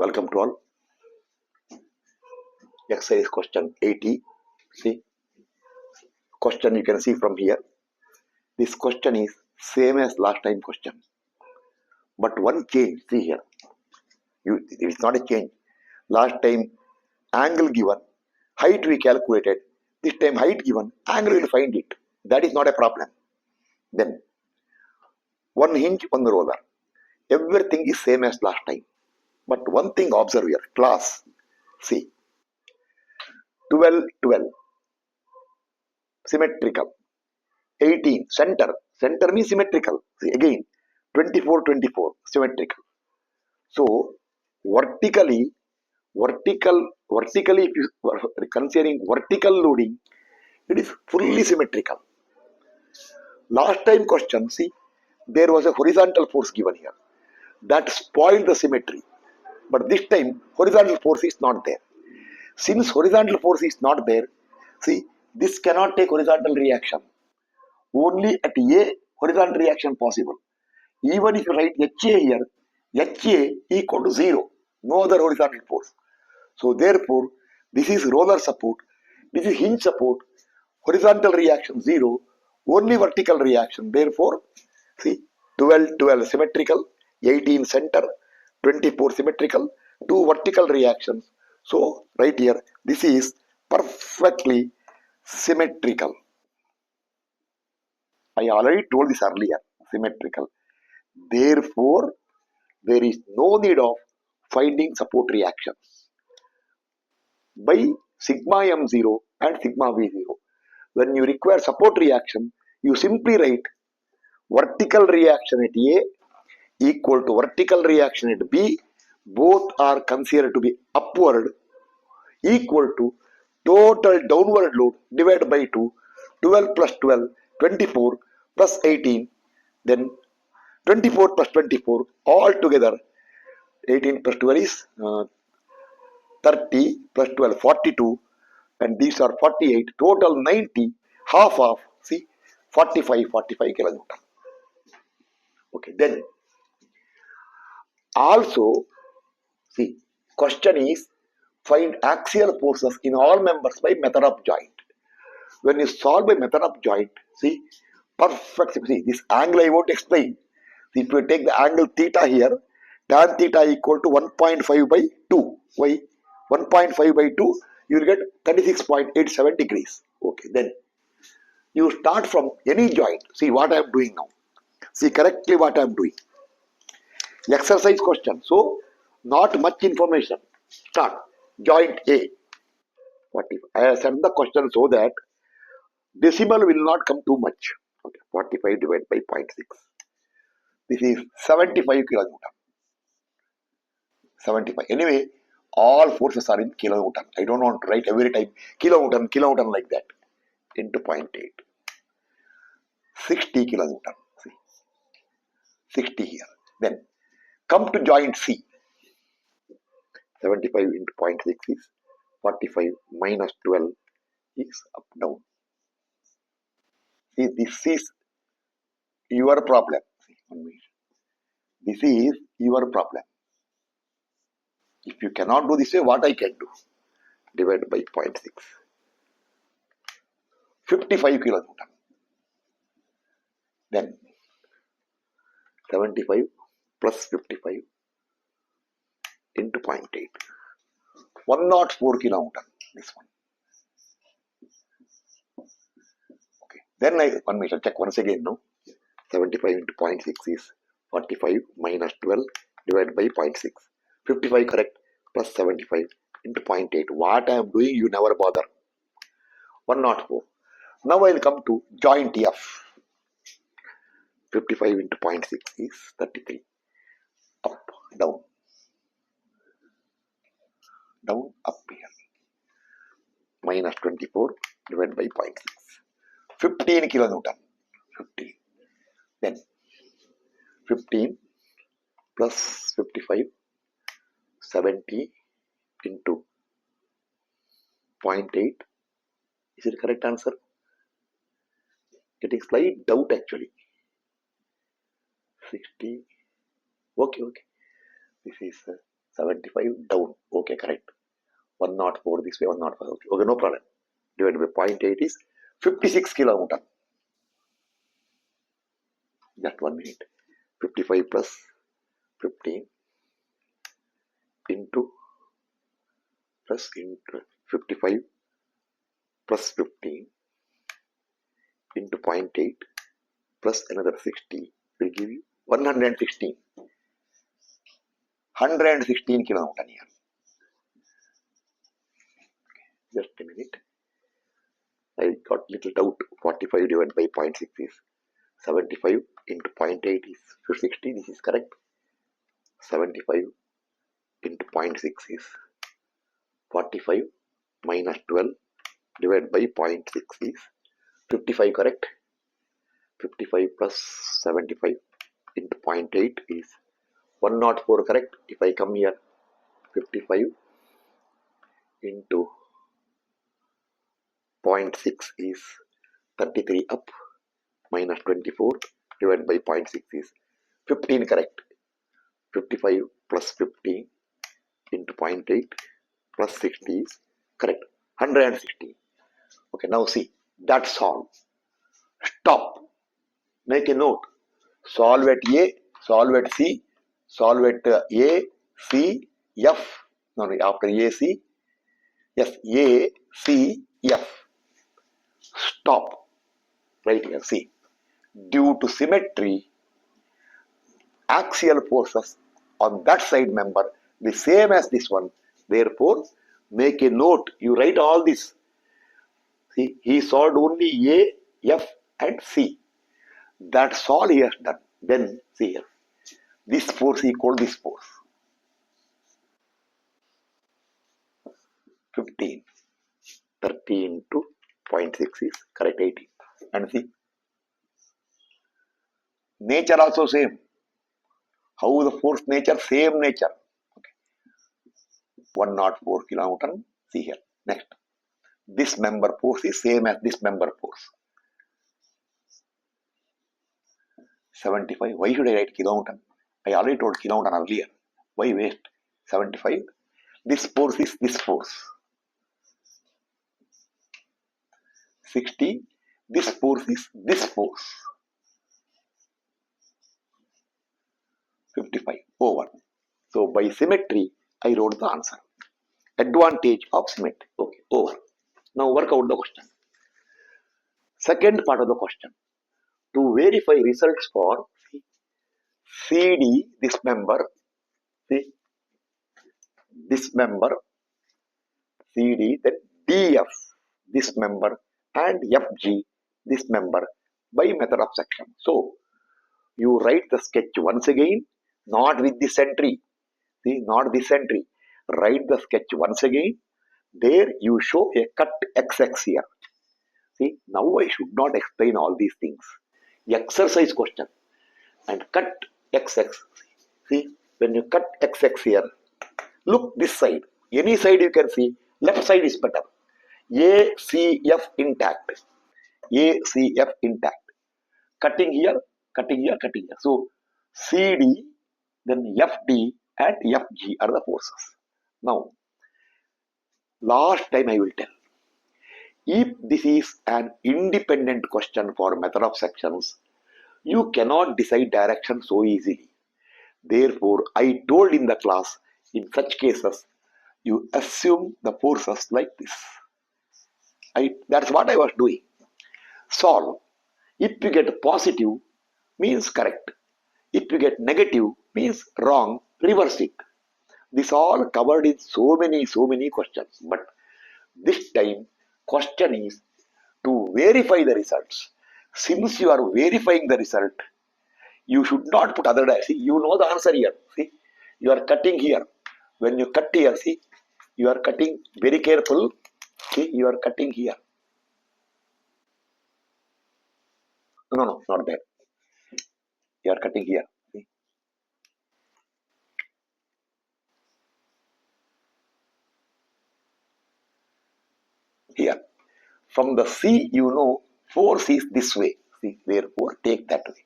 Welcome to all. Exercise question 80. See, question you can see from here. This question is same as last time question, but one change. See here, it's not a change. Last time angle given, height we calculated. This time height given, angle we will find it. That is not a problem. Then one hinge, one roller. Everything is same as last time. But one thing observe here, class. See, 12, 12, symmetrical. 18, center. Center means symmetrical. See, again, 24, 24, symmetrical. So, vertically, if you are considering vertical loading, it is fully symmetrical. Last time question, see, there was a horizontal force given here. That spoiled the symmetry. But this time, horizontal force is not there. Since horizontal force is not there, see, this cannot take horizontal reaction. Only at A, horizontal reaction possible. Even if you write HA here, HA equal to 0. No other horizontal force. So therefore, this is roller support, this is hinge support, horizontal reaction 0, only vertical reaction. Therefore, see, 12, 12 symmetrical, 18 center, 24 symmetrical, 2 vertical reactions. So right here, this is perfectly symmetrical. I already told this earlier, symmetrical. Therefore, there is no need of finding support reactions by sigma m0 and sigma v0. When you require support reaction, you simply write vertical reaction at A equal to vertical reaction at B. Both are considered to be upward, equal to total downward load divided by 2, 12 plus 12, 24 plus 18, then 24 plus 24, all together 18 plus 12 is 30 plus 12, 42, and these are 48, total 90, half of, see, 45 kilonewton. Okay, then also, see, question is find axial forces in all members by method of joint. When you solve by method of joint, see, perfect, see, this angle I won't explain. If you take the angle theta here, tan theta equal to 1.5 by 2. Why? 1.5 by 2, you will get 36.87 degrees. Okay, then you start from any joint. See what I am doing now. See correctly what I am doing. Exercise question. So, not much information. Start. Joint A. What if I have sent the question so that decimal will not come too much. Okay, 45 divided by 0.6. This is 75 kilonewton. 75. Anyway, all forces are in kilonewton. I don't want to write every time kilonewton like that. Into 0.8. 60 kilonewton. See, 60 here. Then come to joint C. 75 into 0.6 is 45 minus 12 is up down. See, this is your problem. See, this is your problem. If you cannot do this way, what I can do? Divided by 0.6. 55 kilonewton. Then 75 plus 55 into 0.8. 104 kilonewton. This one. Okay. Then we shall check once again. No. 75 into 0.6 is 45 minus 12 divided by 0.6. 55 correct plus 75 into 0.8. What I am doing, you never bother. 104. Now I will come to joint F. 55 into 0.6 is 33. Up, down. Down, up here. Minus 24 divided by 0.6. 15 kilonewton. 15. Then 15 plus 55. 70 into 0.8. Is it the correct answer? Getting slight doubt actually. 60. Okay. This is 75 down. Okay, correct. 104 this way, 105. Okay, no problem. Divided by 0.8 is 56 kilonewton. Just 1 minute. 55 plus 15 into 55 plus 15 into 0.8 plus another 60 will give you 116. 116 kilonewton here. Just a minute. I got little doubt. 45 divided by 0.6 is 75 into 0.8 is 60. This is correct. 75 into 0.6 is 45 minus 12 divided by 0.6 is 55, correct? 55 plus 75 into 0.8 is 104, correct? If I come here, 55 into 0.6 is 33 up, minus 24 divided by 0.6 is 15, correct? 55 plus 15 into 0.8 plus 60 is correct. 116. Okay, now see, that's solve. Stop. Make a note. Solve at A, solve at C, solve at A, C, F. No, after A, C. Yes, A, C, F. Stop. Right here, see. Due to symmetry, axial forces on that side member the same as this one. Therefore, make a note. You write all this. See, he solved only A, F, and C. That's all he has done. Then, see here. This force equal this force. 15. 30 into 0.6 is correct 80. And see, nature also same. How the force nature? Same nature. Okay. 104 kilonewton. See here. Next. This member force is same as this member force. 75. Why should I write kilonewton? I already told kilonewton earlier. Why waste? 75. This force is this force. 60. This force is this force. 55 over. So by symmetry, I wrote the answer. Advantage of symmetry. Okay, over. Now work out the question. Second part of the question. To verify results for CD, this member, see, this member, CD, then DF, this member, and FG, this member, by method of section. So, you write the sketch once again, not with this entry. See, not this entry. Write the sketch once again. There you show a cut XX here. See, now I should not explain all these things. Exercise question. And cut XX. See, when you cut XX here, look this side. Any side you can see. Left side is better. ACF intact. ACF intact. Cutting here, cutting here, cutting here. So, CD, then FD and FG are the forces. Now, last time I will tell. If this is an independent question for method of sections, you cannot decide direction so easily. Therefore, I told in the class, in such cases, you assume the forces like this. That's what I was doing. Solve. If you get positive, means correct. If you get negative, means wrong, reverse it. This all covered in so many questions. But this time, question is to verify the results. Since you are verifying the result, you should not put other dice. See, you know the answer here. See, you are cutting here. When you cut here, see, you are cutting very careful. See, you are cutting here. No, not there. You are cutting here. See? Here. From the C, you know, force is this way. See, therefore, take that way.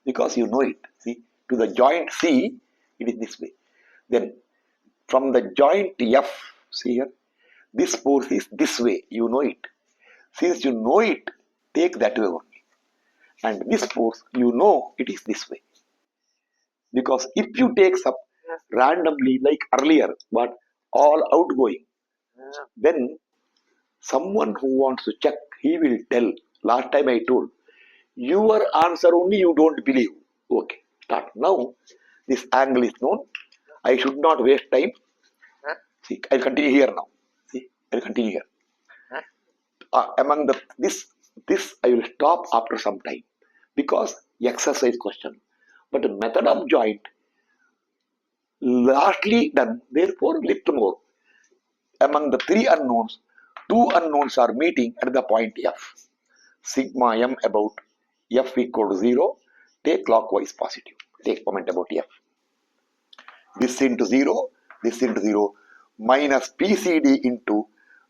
Because you know it. See, to the joint C, it is this way. Then, from the joint F, see here, this force is this way, you know it. Since you know it, take that way only. And this force, you know it is this way. Because if you take some randomly like earlier, but all outgoing, then someone who wants to check, he will tell. Last time I told, your answer only you don't believe. Okay, start. Now, this angle is known. I should not waste time. See, I'll continue here now. See, I'll continue here. Among this I will stop after some time because exercise question. But the method of joint lastly done, therefore little more. Among the three unknowns, two unknowns are meeting at the point F. Sigma m about F equal to 0, take clockwise positive. Take moment about F. This into 0, this into 0, minus PCD into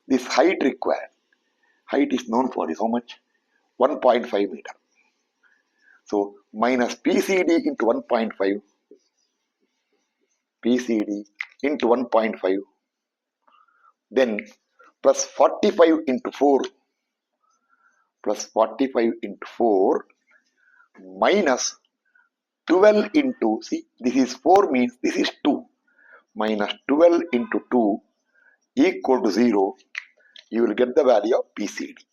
this height required. Height is known for is how much? 1.5 meter. So minus PCD into 1.5, PCD into 1.5, then plus 45 into 4, plus 45 into 4, minus 12 into, see, this is 4 means this is 2, minus 12 into 2 equal to 0, you will get the value of PCD.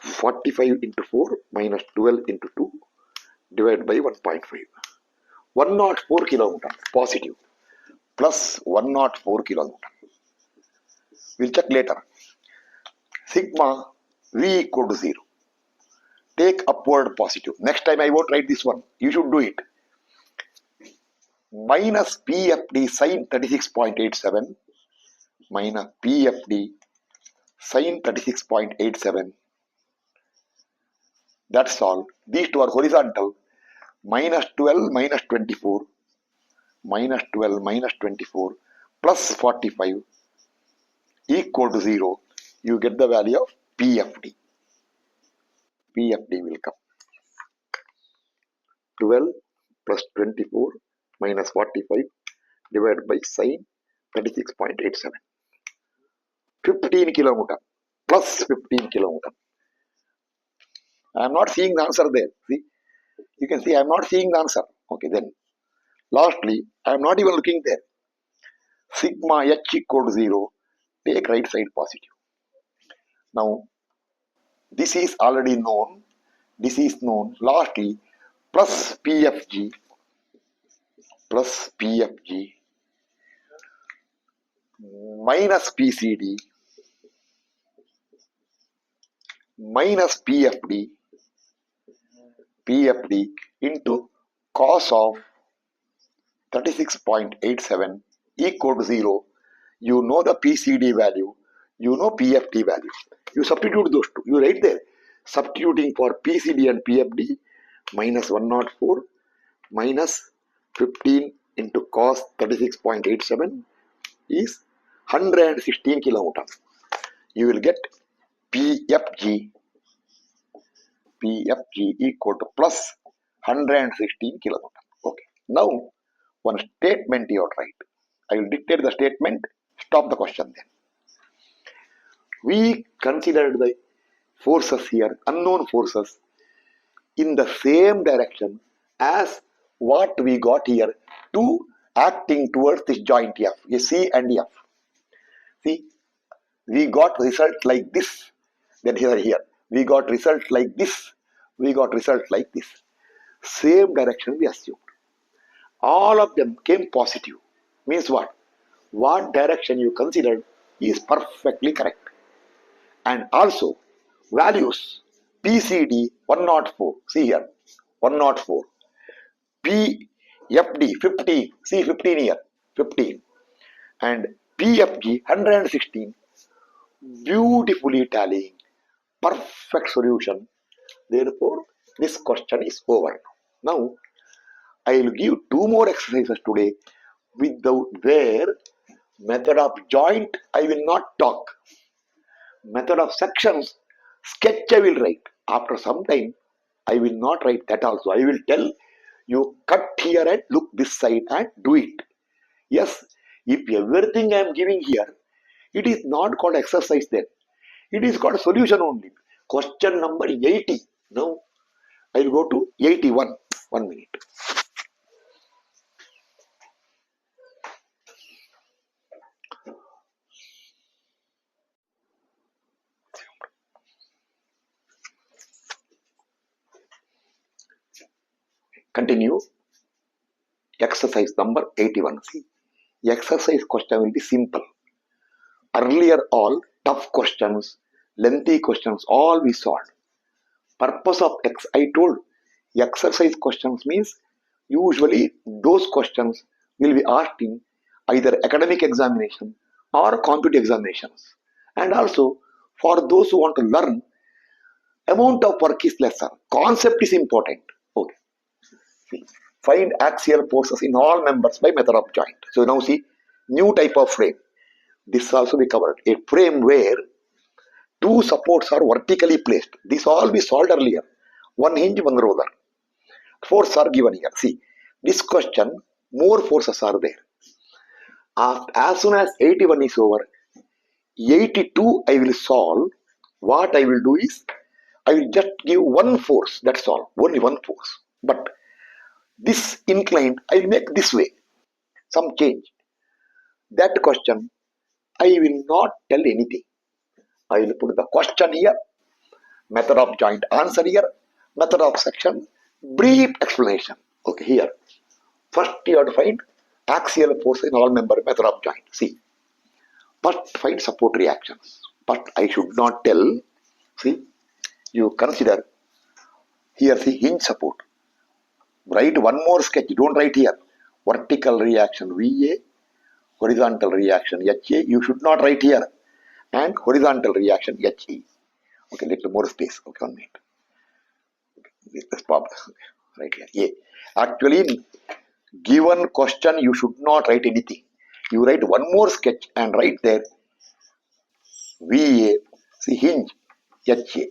45 into 4 minus 12 into 2 divided by 1.5. 104 kilonewton positive plus 104 kilonewton. We'll check later. Sigma V equal to 0. Take upward positive. Next time I won't write this one. You should do it. Minus PFD sine 36.87 minus PFD sine 36.87. That's all. These two are horizontal. Minus 12 minus 24. Minus 12 minus 24 plus 45 equal to 0. You get the value of PFD. PFD will come. 12 plus 24 minus 45 divided by sine 36.87. 15 kilonewton plus 15 kilonewton. I am not seeing the answer there. See, you can see I am not seeing the answer. Okay, then lastly, I am not even looking there. Sigma h equal to 0. Take right side positive. Now, this is already known. This is known. Lastly, plus PFG minus PCD minus PFD into cos of 36.87 equal to 0. You know the PCD value, you know PFD value. You substitute those two. You write there. Substituting for PCD and PFD, minus 104 minus 15 into cos 36.87 is 116 kilonewton. You will get PFG equal to plus 116 kilonewton. Okay. Now, one statement you have to write. I will dictate the statement. Stop the question then. We considered the forces here, unknown forces, in the same direction as what we got here, two acting towards this joint F, C and F. See, we got result like this, then here. We got result like this, we got result like this. Same direction we assumed. All of them came positive. Means what? What direction you considered is perfectly correct. And also, values PCD 104. See here, 104. PFD 15. See 15 here, 15. And PFG 116. Beautifully tallying. Perfect solution. Therefore, this question is over. Now, I will give two more exercises today without where method of joint I will not talk. Method of sections, sketch I will write. After some time, I will not write that also. I will tell You cut here and look this side and do it. Yes, if everything I am giving here, it is not called exercise then. It is called solution only. Question number 80. Now I will go to 81. 1 minute. Continue. Exercise number 81. See, exercise question will be simple. Earlier all tough questions, lengthy questions, all we solved. Purpose of I told exercise questions means usually those questions will be asked in either academic examination or competitive examinations. And also for those who want to learn, amount of work is lesser. Concept is important. Okay. See, find axial forces in all members by method of joint. So now see, new type of frame. This also we covered. A frame where two supports are vertically placed. This all we solved earlier. One hinge, one roller. Forces are given here. See, this question, more forces are there. As soon as 81 is over, 82 I will solve. What I will do is, I will just give one force. That's all. Only one force. But this inclined, I will make this way. Some change. That question, I will not tell anything. I will put the question here, method of joint answer here, method of section, brief explanation. Okay, here. First you have to find axial force in all member method of joint. See, first find support reactions. But I should not tell. See, you consider here, see, hinge support. Write one more sketch. Don't write here. Vertical reaction VA, horizontal reaction HA. You should not write here. And horizontal reaction HE. Okay, little more space. Okay, 1 minute. Okay, this problem. Right here. A. Actually, given question, you should not write anything. You write one more sketch and write there VA, see hinge, HA.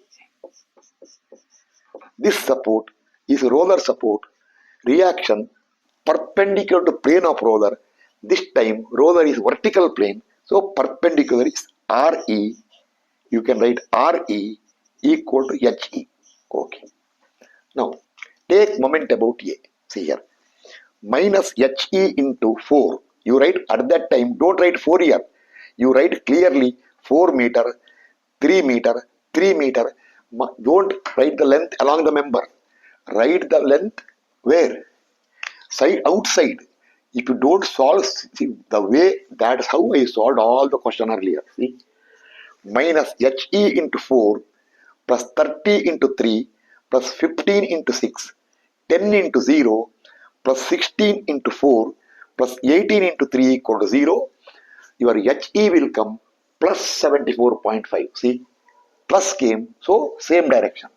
This support is roller support, reaction perpendicular to plane of roller. This time roller is vertical plane, so perpendicular is RE. You can write RE equal to HE. Okay. Now take moment about A. See here. Minus HE into 4. You write at that time, don't write 4 here. You write clearly 4 meter, 3 meter, 3 meter. Don't write the length along the member. Write the length where? Side, outside. If you don't solve, see, the way, that's how I solved all the question earlier. See? Minus HE into 4 plus 30 into 3 plus 15 into 6, 10 into 0 plus 16 into 4 plus 18 into 3 equal to 0. Your HE will come plus 74.5. See, plus came, so same direction.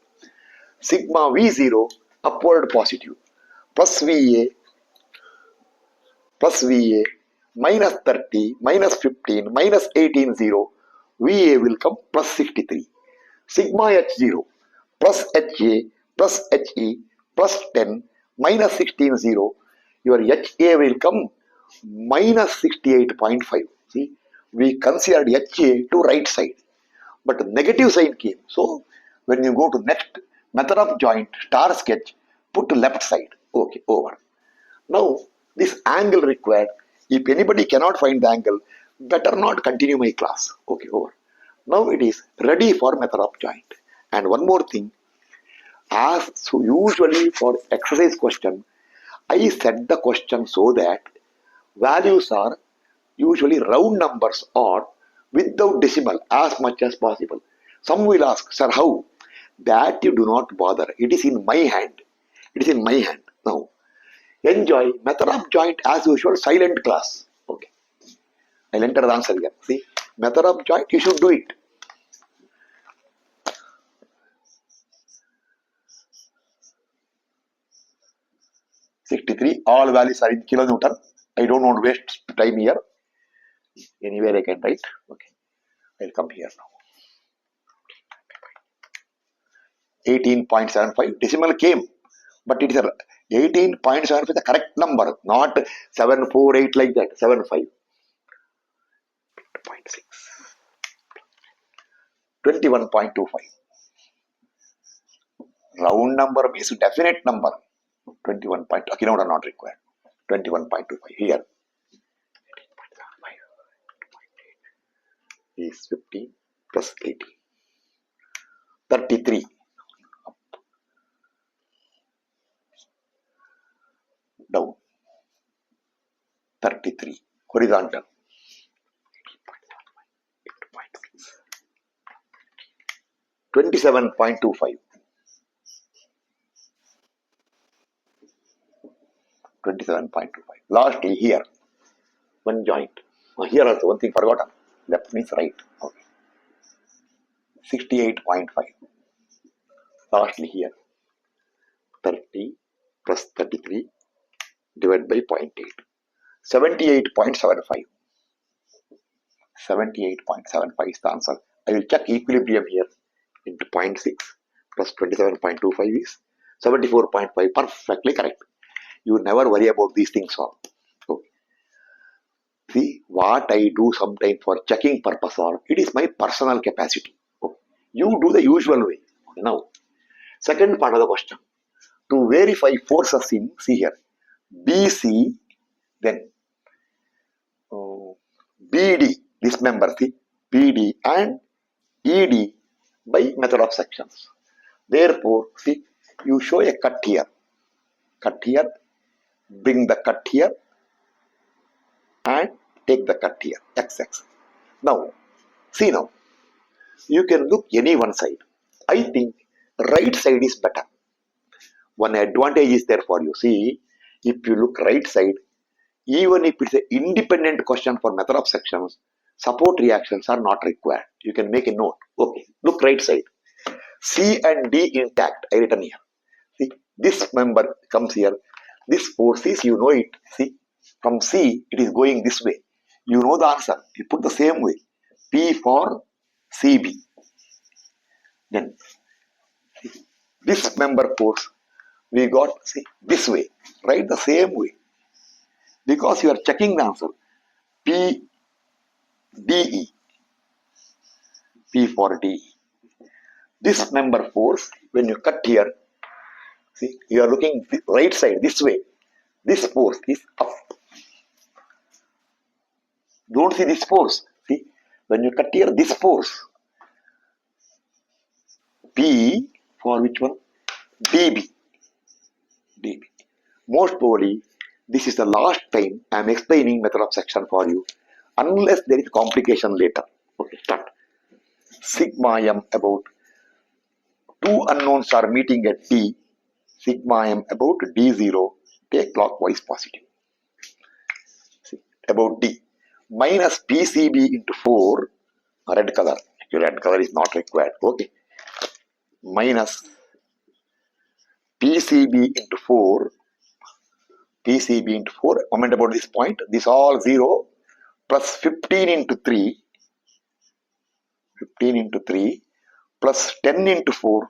Sigma V0 upward positive plus VA minus 30 minus 15 minus 18 0. VA will come plus 63. Sigma H0 plus HA plus HE plus 10 minus 16 0. Your HA will come minus 68.5. See, we considered HA to right side, but the negative sign came. So when you go to next method of joint, star sketch, put to left side. Okay, over. Now this angle required. If anybody cannot find the angle, better not continue my class. Okay, over. Now it is ready for method of joint. And one more thing, as so usually for exercise question, I set the question so that values are usually round numbers or without decimal as much as possible. Some will ask, sir, how? That you do not bother. It is in my hand. It is in my hand. Now, enjoy method of joint as usual, silent class. Okay. I'll enter the answer here. See, method of joint, you should do it. (63). All values are in kilonewton. I don't want to waste time here. Anywhere I can write. Okay. I'll come here now. 18.75. Decimal came, but it is a 18.75 is the correct number, not 748 like that. 75. 0.6. 21.25. Round number means definite number. 21. Okay, no, not required. 21.25 here. Is 15 plus 18. 33. Down. 33. Horizontal. 27.25. 27.25. Lastly, here, one joint. Here also, one thing forgotten. Left means right. Okay. 68.5. Lastly, here, 30 plus 33 divided by 0.8. 78.75. 78.75 is the answer. I will check equilibrium here into 0.6 plus 27.25 is 74.5. Perfectly correct. You never worry about these things all. Okay. See, what I do sometimes for checking purpose or it is my personal capacity. Okay. You do the usual way. Okay. Now, second part of the question. To verify forces in, see here, BC, then BD, this member, see, BD and ED by method of sections. Therefore, see, you show a cut here, bring the cut here, and take the cut here, XX. Now, see now, you can look any one side. I think right side is better. One advantage is there for you. See, if you look right side, even if it's an independent question for method of sections, support reactions are not required. You can make a note. Okay, look right side. C and D intact. I written here. See, this member comes here. This force is, you know it. See, from C, it is going this way. You know the answer. You put the same way. P for CB. Then, this member force, we got, see, this way. Right the same way. Because you are checking the answer. P, DE. P for DE. This member force, when you cut here, see, you are looking right side, this way. This force is up. Don't see this force. See, when you cut here, this force. P for which one? DB. DB. Most probably, this is the last time I am explaining method of section for you. Unless there is complication later. Okay, start. Sigma m about two unknowns are meeting at D. Sigma m about D0. Take clockwise positive. See, about D. Minus PCB into 4. Red color. Red color is not required. Okay. Minus PCB into 4. PCB into 4. Comment about this point. This all 0. Plus 15 into 3. 15 into 3. Plus 10 into 4.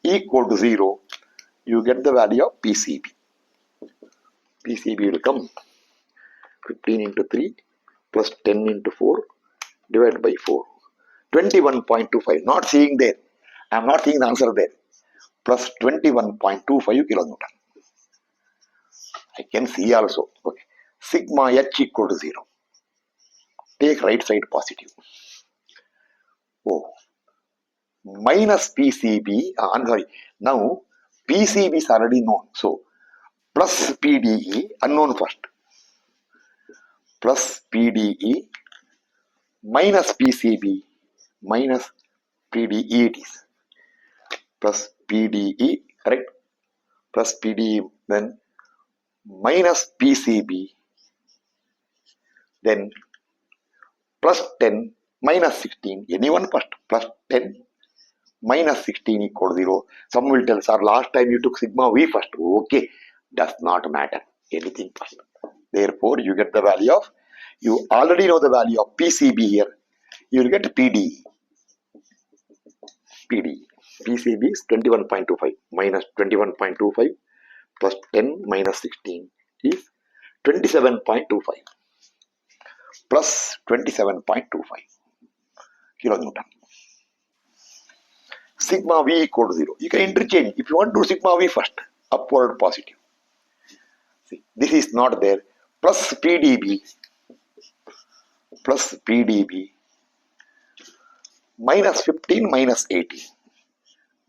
Equal to 0. You get the value of PCB. PCB will come 15 into 3 plus 10 into 4 divided by 4. 21.25. Not seeing there. I am not seeing the answer there. Plus 21.25 kilonewton. I can see also. Okay. Sigma H equal to 0. Take right side positive. Oh. Minus PCB. I'm sorry. Now, PCB is already known. So, plus PDE, unknown first. Plus PDE minus PCB minus PDE it is. Plus PDE, correct? Plus PDE, then minus PCB, then plus 10 minus 16. Anyone first. Plus 10 minus 16 equal to 0. Some will tell, sir, last time you took sigma V first. Okay, does not matter. Anything first. Therefore, you get the value of, you already know the value of PCB here. You will get PDE. PDE. PCB is 21.25 minus 21.25 plus 10 minus 16 is 27.25 plus 27.25 kilonewton. Sigma V equal to 0. You can interchange. If you want to do sigma V first, upward positive. See, this is not there. Plus PdB minus 15 minus 18.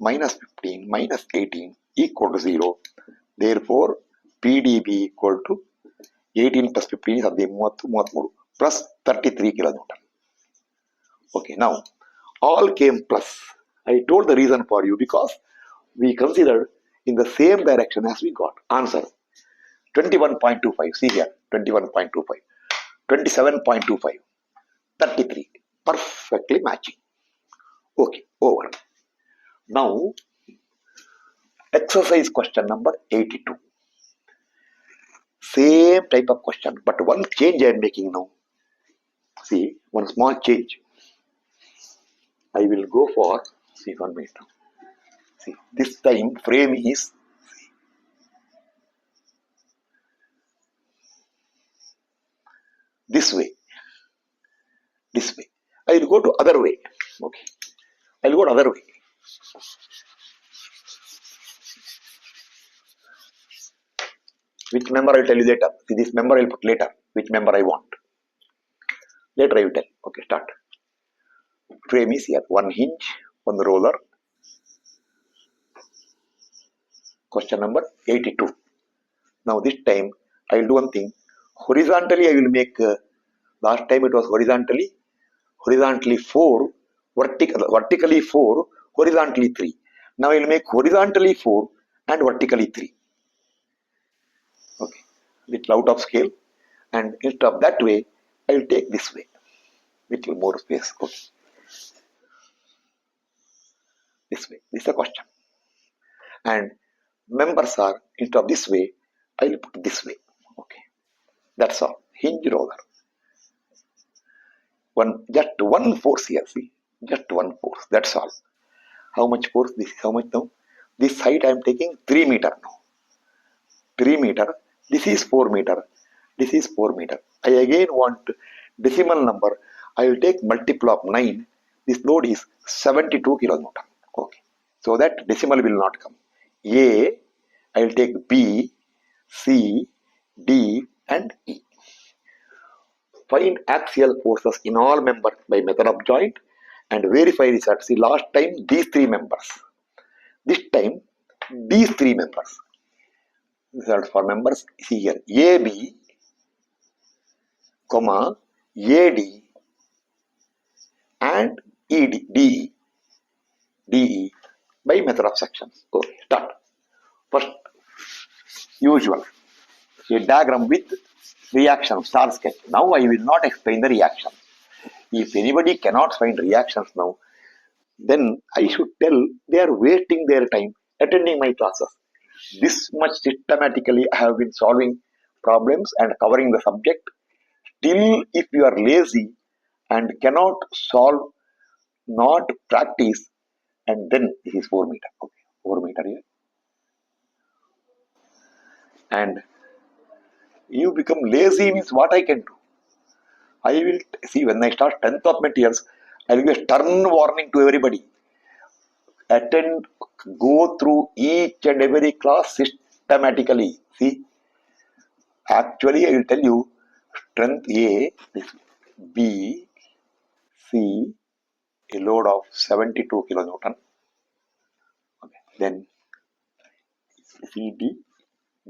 Minus 15 minus 18 equal to 0. Therefore, PdB equal to 18 plus 15 is 33 plus 33 kilonewton. Okay, now all came plus. I told the reason for you because we considered in the same direction as we got. Answer 21.25. See here 21.25, 27.25, 33. Perfectly matching. Okay, over. Now, exercise question number 82. Same type of question, but one change I am making now. See, one small change. I will go for, see, 1 minute. See, this time frame is this way. This way. I will go to other way. Okay. I will go to other way. Which member I will tell you later. See, this member I will put later. Which member I want. Later I will tell. Okay, start. Frame is here. One hinge, one roller. Question number 82. Now this time I will do one thing. Horizontally I will make, last time it was horizontally 4, vertically 4, horizontally 3. Now I will make horizontally 4 and vertically 3. Okay, little out of scale, and instead of that way, I will take this way, little more space. Okay, this way. This is the question. And members are instead of this way, I will put this way. Okay, that's all. Hinge roller. Just one force here. See, just one force. That's all. How much force? This is how much now? This height I am taking 3 meter now. 3 meter. This is 4 meter. This is 4 meter. I again want decimal number. I will take multiple of 9. This load is 72 kilonewton. Okay. So that decimal will not come. A, I will take B, C, D and E. Find axial forces in all members by method of joint and verify results. See, last time these 3 members. This time these 3 members. Result for members, see here, AB, comma, AD and DE by method of sections. Okay, start. First, usual, a diagram with reaction, star sketch. Now I will not explain the reaction. If anybody cannot find reactions now, then I should tell they are wasting their time attending my classes. This much systematically I have been solving problems and covering the subject. Still, if you are lazy and cannot solve, not practice, and then this is 4 meter. Okay, 4 meter here. And you become lazy means what I can do? I will see when I start 10th of materials, I will give a stern warning to everybody. Attend, go through each and every class systematically. See, actually I will tell you strength A, this B, C, a load of 72 kilonewton. Okay. Then C,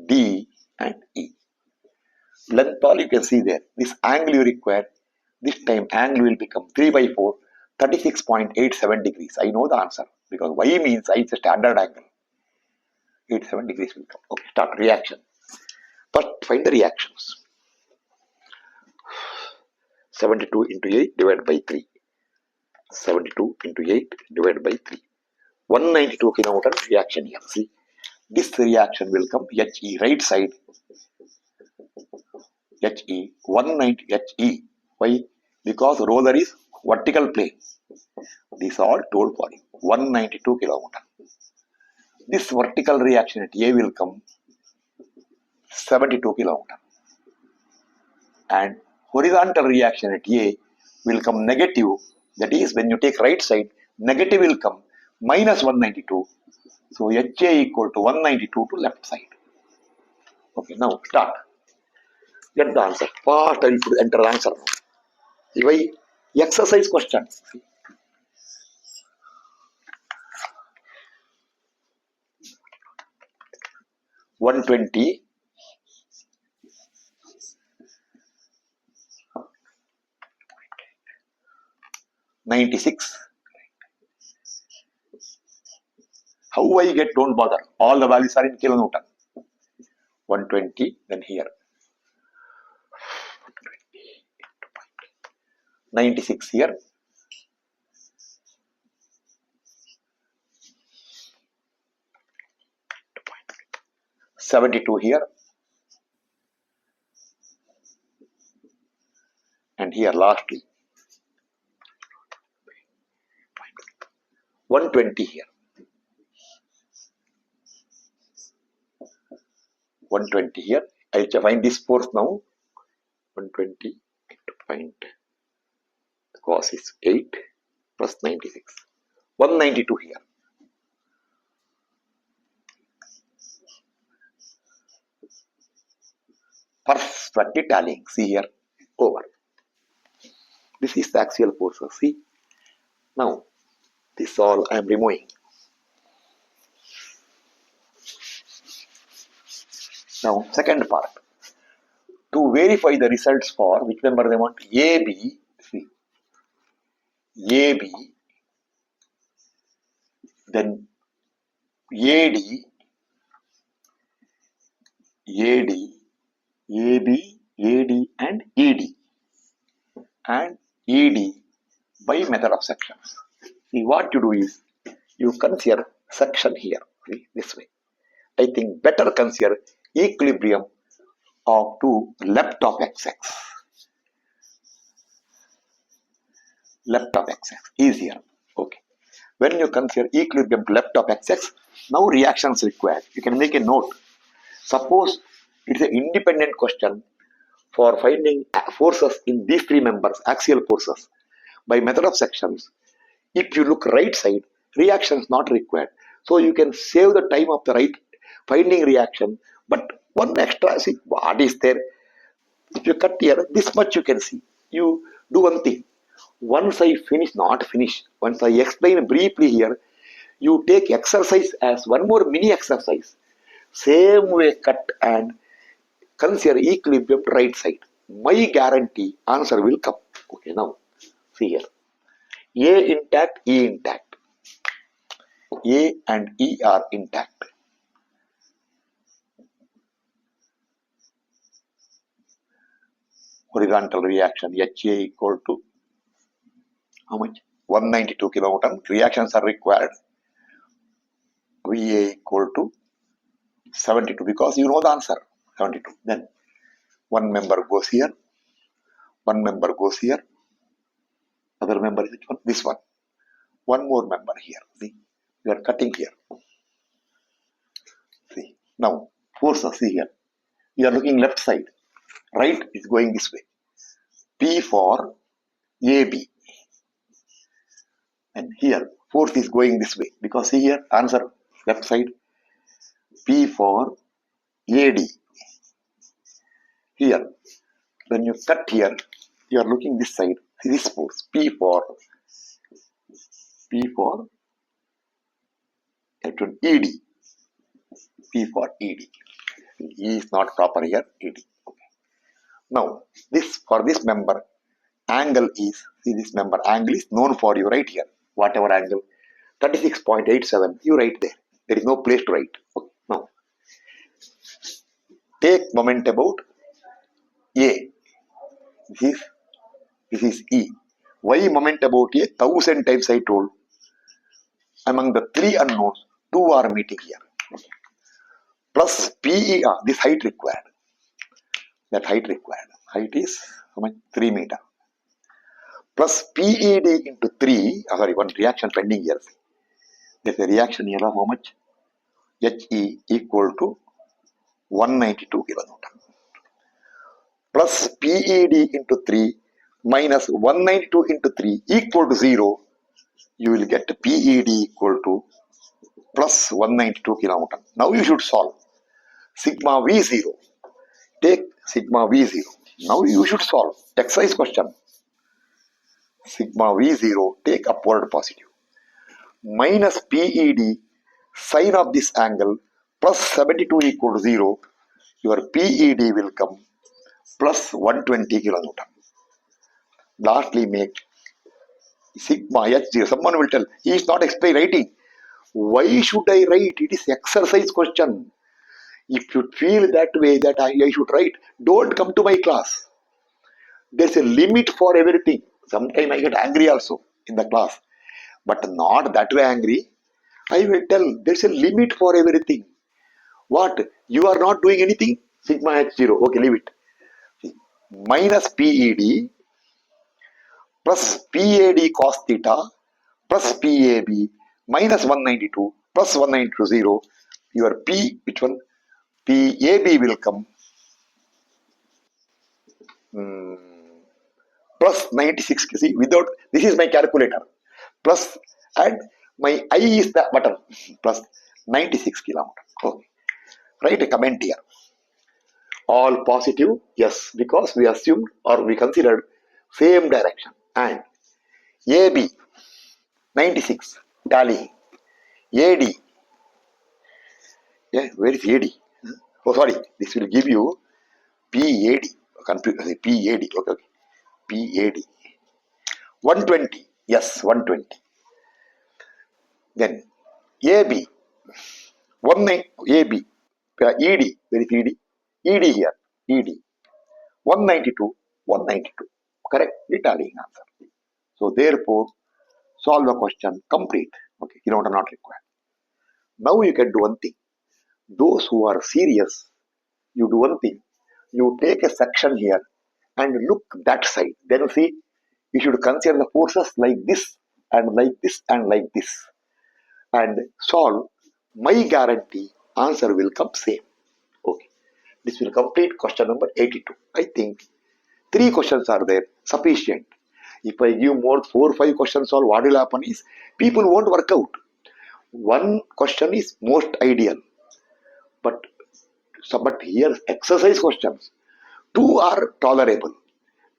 D and E. Length all you can see there. This angle you require, this time angle will become 3 by 4, 36.87 degrees. I know the answer because Y means I is a standard angle. 87 degrees will come. Okay, start reaction. First find the reactions. 72 into 8 divided by 3. 72 into 8 divided by 3. 192 kilonewton reaction here. See, this reaction will come HE, right side. HE, 190 HE. Why? Because roller is vertical plane. These all told for you. 192 kilometer. This vertical reaction at A will come 72 kilometer. And horizontal reaction at A will come negative. That is, when you take right side, negative will come minus 192. So HA equal to 192 to left side. Okay, now start. Get the answer. Fast I will enter the answer now. Why? Exercise questions. 120, 96. How I get, don't bother. All the values are in kilonewton. 120, then here. 96 here. 72 here. And here lastly. 120 here. 120 here. I'll find this force now. 120 to find cos is 8 plus 96. 192 here. Perfectly tallying. See here. Over. This is the axial force. See. Now, this all I am removing. Now, second part. To verify the results for which member they want? AB. See. AB. Then AD. AD. AB. AD and ED. And ED by method of sections. See, what you do is you consider section here. See, this way. I think better consider equilibrium of to left of x-axis. Left of x-axis. Easier. Okay. When you consider equilibrium to left of x-axis, now reactions required. You can make a note. Suppose it is an independent question for finding forces in these three members, axial forces, by method of sections. If you look right side, reaction is not required. So you can save the time of the right finding reaction. But one extra, see what is there. If you cut here, this much you can see. You do one thing. Once I finish, not finish, once I explain briefly here, you take exercise as one more mini exercise. Same way cut and consider equilibrium to right side. My guarantee answer will come. Okay, now see here. A intact, E intact. A and E are intact. Horizontal reaction HA equal to how much? 192 kilonewton. Reactions are required. VA equal to 72 because you know the answer. 72. Then one member goes here. One member goes here. Other member is which one? This one. One more member here. See, you are cutting here. See, now forces. See here. You are looking left side. Right is going this way. P for AB. And here force is going this way because see here answer left side. P for AD. Here when you cut here, you are looking this side. See this force. P for ED. P for ED. E is not proper here. ED. Okay. Now this for this member angle is, see this member angle is known for you right here. Whatever angle 36.87 you write there. There is no place to write. Okay. Now take moment about A. This is E. Why moment about A? 1000 times I told. Among the three unknowns, two are meeting here. Plus PER, this height required. That height required. Height is how much? 3 meter. plus PED into 3, one reaction pending here. There's a reaction here of how much? He equal to 192 kilonewton. Plus PED into 3 minus 192 into 3 equal to 0. You will get PED equal to plus 192 kilonewton. Now you should solve. Sigma V0. Take sigma V0. Now you should solve. Exercise question. Sigma V0, take upward positive. Minus PED, sine of this angle, plus 72 equal to 0. Your PED will come plus 120 kilonewton. Lastly, make sigma H0. Someone will tell, he is not writing. Why should I write? It is exercise question. If you feel that way that I should write, don't come to my class. There's a limit for everything. Sometimes I get angry also in the class, but not that way angry. I will tell there's a limit for everything. What? You are not doing anything? Sigma H0. Okay, leave it. Minus PED plus PAD cos theta plus PAB minus 192 plus 192 0. Your P, which one? PAB will come plus 96. See, without, this is my calculator. Plus, and my I is the button. Plus 96 kilometer. Okay. Write a comment here. All positive? Yes, because we assumed or we considered same direction. And AB 96 tallying. AD. Yeah, where is AD? Oh, sorry. This will give you PAD. PAD. Okay, okay. PAD. 120. Yes, 120. Then AB. 19 AB. ED. Where is ED? ED here. ED. 192. 192. Correct. The tallying answer. So therefore, solve the question complete. Okay, you know what are not required. Now you can do one thing. Those who are serious, you do one thing. You take a section here and look that side. Then you see, you should consider the forces like this and like this and like this. And solve. My guarantee, answer will come same. Okay. This will complete question number 82. I think 3 questions are there, sufficient. If I give more 4 or 5 questions, all what will happen is people won't work out. One question is most ideal, but here exercise questions, 2 are tolerable,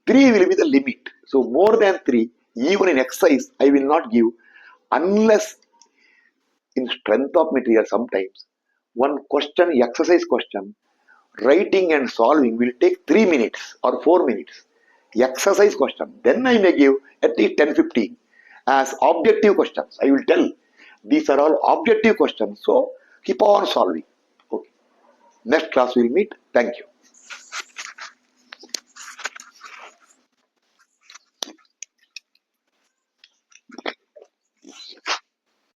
3 will be the limit. So more than 3, even in exercise, I will not give unless in strength of material. Sometimes one question, exercise question, writing and solving will take 3 minutes or 4 minutes. Exercise question, then I may give at least 10-15 as objective questions. I will tell these are all objective questions, so keep on solving. Okay. Next class we will meet. Thank you.